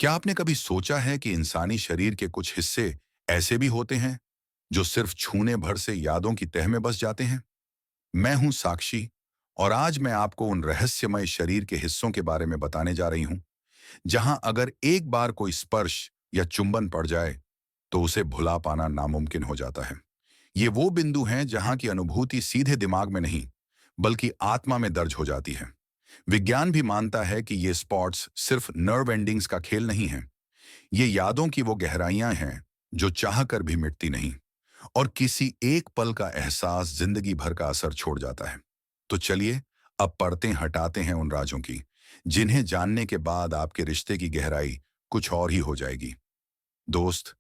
क्या आपने कभी सोचा है कि इंसानी शरीर के कुछ हिस्से ऐसे भी होते हैं जो सिर्फ छूने भर से यादों की तह में बस जाते हैं? मैं हूं साक्षी, और आज मैं आपको उन रहस्यमय शरीर के हिस्सों के बारे में बताने जा रही हूं जहां अगर एक बार कोई स्पर्श या चुंबन पड़ जाए तो उसे भुला पाना नामुमकिन हो जाता है। ये वो बिंदु हैं जहां की अनुभूति सीधे दिमाग में नहीं बल्कि आत्मा में दर्ज हो जाती है। विज्ञान भी मानता है कि ये स्पॉट्स सिर्फ नर्व एंडिंग्स का खेल नहीं है। ये यादों की वो गहराइयां हैं जो चाह कर भी मिटती नहीं, और किसी एक पल का एहसास जिंदगी भर का असर छोड़ जाता है। तो चलिए, अब पर्दे हटाते हैं उन राजों की जिन्हें जानने के बाद आपके रिश्ते की गहराई कुछ और ही हो जाएगी। दोस्त,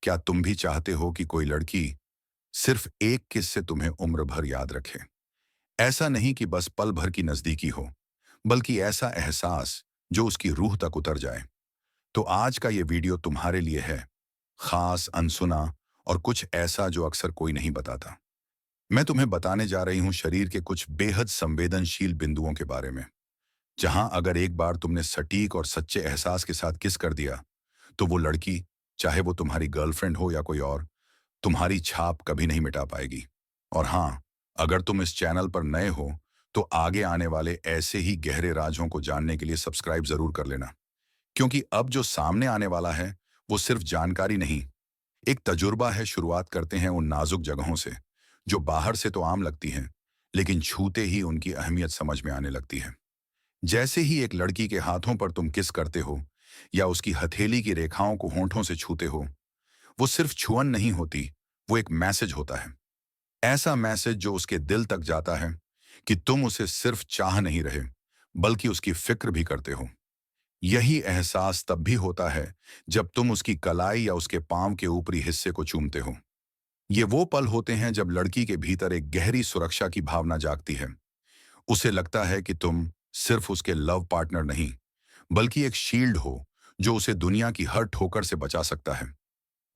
क्या तुम भी चाहते हो कि कोई लड़की सिर्फ एक किस्से तुम्हें उम्र भर याद रखे? ऐसा नहीं कि बस पल भर की नजदीकी हो, बल्कि ऐसा एहसास जो उसकी रूह तक उतर जाए। तो आज का ये वीडियो तुम्हारे लिए है, खास, अनसुना और कुछ ऐसा जो अक्सर कोई नहीं बताता। मैं तुम्हें बताने जा रही हूं शरीर के कुछ बेहद संवेदनशील बिंदुओं के बारे में, जहां अगर एक बार तुमने सटीक और सच्चे एहसास के साथ किस कर दिया तो वो लड़की, चाहे वो तुम्हारी गर्लफ्रेंड हो या कोई और, तुम्हारी छाप कभी नहीं मिटा पाएगी। और हाँ, अगर तुम इस चैनल पर नए हो तो आगे आने वाले ऐसे ही गहरे राजों को जानने के लिए सब्सक्राइब जरूर कर लेना, क्योंकि अब जो सामने आने वाला है वो सिर्फ जानकारी नहीं, एक तजुर्बा है। शुरुआत करते हैं उन नाजुक जगहों से जो बाहर से तो आम लगती हैं, लेकिन छूते ही उनकी अहमियत समझ में आने लगती है। जैसे ही एक लड़की के हाथों पर तुम किस करते हो या उसकी हथेली की रेखाओं को होंठों से छूते हो, वो सिर्फ छुअन नहीं होती, वो एक मैसेज होता है। ऐसा मैसेज जो उसके दिल तक जाता है कि तुम उसे सिर्फ चाह नहीं रहे, बल्कि उसकी फिक्र भी करते हो। यही एहसास तब भी होता है जब तुम उसकी कलाई या उसके पांव के ऊपरी हिस्से को चूमते हो। ये वो पल होते हैं जब लड़की के भीतर एक गहरी सुरक्षा की भावना जागती है। उसे लगता है कि तुम सिर्फ उसके लव पार्टनर नहीं, बल्कि एक शील्ड हो जो उसे दुनिया की हर ठोकर से बचा सकता है।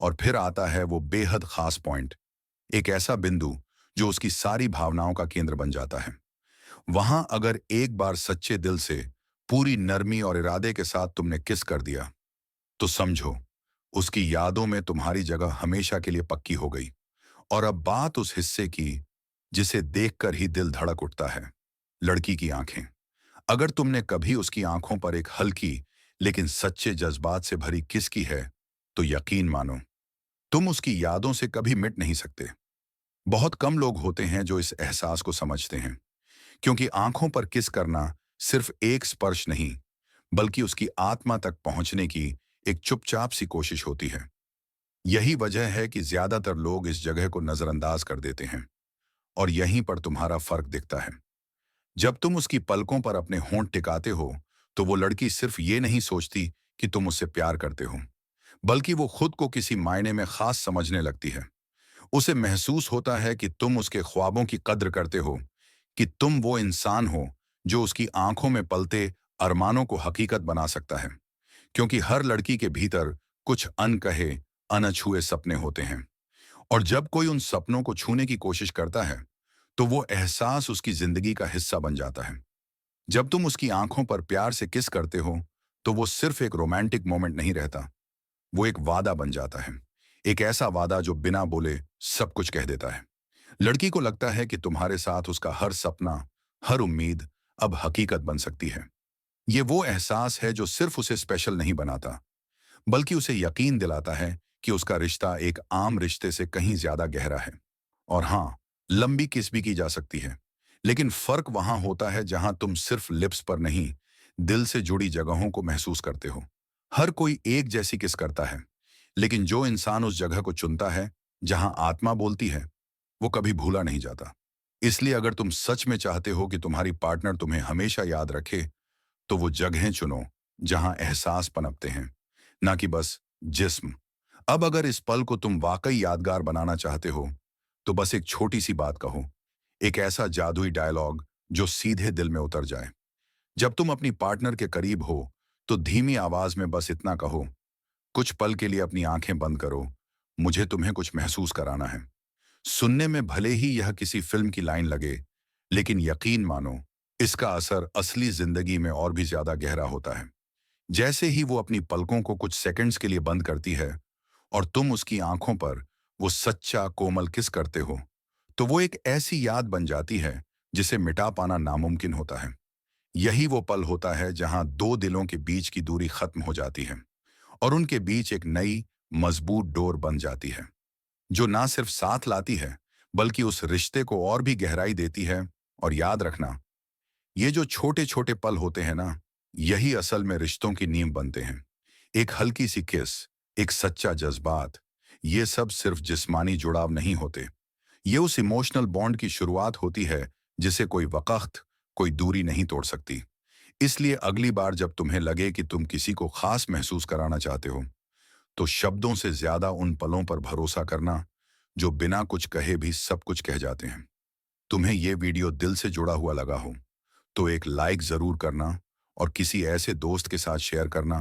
और फिर आता है वो बेहद खास पॉइंट, एक ऐसा बिंदु जो उसकी सारी भावनाओं का केंद्र बन जाता है। वहां अगर एक बार सच्चे दिल से, पूरी नरमी और इरादे के साथ तुमने किस कर दिया, तो समझो उसकी यादों में तुम्हारी जगह हमेशा के लिए पक्की हो गई। और अब बात उस हिस्से की जिसे देखकर ही दिल धड़क उठता है, लड़की की आंखें। अगर तुमने कभी उसकी आंखों पर एक हल्की लेकिन सच्चे जज्बात से भरी किस की है, तो यकीन मानो तुम उसकी यादों से कभी मिट नहीं सकते। बहुत कम लोग होते हैं जो इस एहसास को समझते हैं, क्योंकि आंखों पर किस करना सिर्फ एक स्पर्श नहीं, बल्कि उसकी आत्मा तक पहुंचने की एक चुपचाप सी कोशिश होती है। यही वजह है कि ज्यादातर लोग इस जगह को नजरअंदाज कर देते हैं, और यहीं पर तुम्हारा फर्क दिखता है। जब तुम उसकी पलकों पर अपने होंठ टिकाते हो तो वो लड़की सिर्फ ये नहीं सोचती कि तुम उससे प्यार करते हो, बल्कि वो खुद को किसी मायने में खास समझने लगती है। उसे महसूस होता है कि तुम उसके ख्वाबों की कद्र करते हो, कि तुम वो इंसान हो जो उसकी आंखों में पलते अरमानों को हकीकत बना सकता है। क्योंकि हर लड़की के भीतर कुछ अनकहे, अनछुए सपने होते हैं, और जब कोई उन सपनों को छूने की कोशिश करता है तो वो एहसास उसकी जिंदगी का हिस्सा बन जाता है। जब तुम उसकी आंखों पर प्यार से किस करते हो तो वो सिर्फ एक रोमांटिक मोमेंट नहीं रहता, वो एक वादा बन जाता है। एक ऐसा वादा जो बिना बोले सब कुछ कह देता है। लड़की को लगता है कि तुम्हारे साथ उसका हर सपना, हर उम्मीद अब हकीकत बन सकती है। ये वो एहसास है जो सिर्फ उसे स्पेशल नहीं बनाता, बल्कि उसे यकीन दिलाता है कि उसका रिश्ता एक आम रिश्ते से कहीं ज्यादा गहरा है। और हाँ, लंबी किस भी की जा सकती है, लेकिन फर्क वहां होता है जहां तुम सिर्फ लिप्स पर नहीं, दिल से जुड़ी जगहों को महसूस करते हो। हर कोई एक जैसी किस करता है, लेकिन जो इंसान उस जगह को चुनता है जहां आत्मा बोलती है, वो कभी भूला नहीं जाता। इसलिए अगर तुम सच में चाहते हो कि तुम्हारी पार्टनर तुम्हें हमेशा याद रखे, तो वो जगहें चुनो जहां एहसास पनपते हैं, ना कि बस जिस्म। अब अगर इस पल को तुम वाकई यादगार बनाना चाहते हो तो बस एक छोटी सी बात कहो, एक ऐसा जादुई डायलॉग जो सीधे दिल में उतर जाए। जब तुम अपनी पार्टनर के करीब हो तो धीमी आवाज में बस इतना कहो, कुछ पल के लिए अपनी आंखें बंद करो, मुझे तुम्हें कुछ महसूस कराना है। सुनने में भले ही यह किसी फिल्म की लाइन लगे, लेकिन यकीन मानो इसका असर असली जिंदगी में और भी ज्यादा गहरा होता है। जैसे ही वो अपनी पलकों को कुछ सेकंड्स के लिए बंद करती है और तुम उसकी आंखों पर वो सच्चा कोमल किस करते हो, तो वो एक ऐसी याद बन जाती है जिसे मिटा पाना नामुमकिन होता है। यही वो पल होता है जहां दो दिलों के बीच की दूरी खत्म हो जाती है और उनके बीच एक नई मजबूत डोर बन जाती है, जो ना सिर्फ साथ लाती है बल्कि उस रिश्ते को और भी गहराई देती है। और याद रखना, ये जो छोटे छोटे पल होते हैं ना, यही असल में रिश्तों की नींव बनते हैं। एक हल्की सी किस, एक सच्चा जज्बात, ये सब सिर्फ जिस्मानी जुड़ाव नहीं होते। ये उस इमोशनल बॉन्ड की शुरुआत होती है जिसे कोई वक़्त, कोई दूरी नहीं तोड़ सकती। इसलिए अगली बार जब तुम्हें लगे कि तुम किसी को खास महसूस कराना चाहते हो, तो शब्दों से ज्यादा उन पलों पर भरोसा करना जो बिना कुछ कहे भी सब कुछ कह जाते हैं। तुम्हें ये वीडियो दिल से जुड़ा हुआ लगा हो तो एक लाइक जरूर करना और किसी ऐसे दोस्त के साथ शेयर करना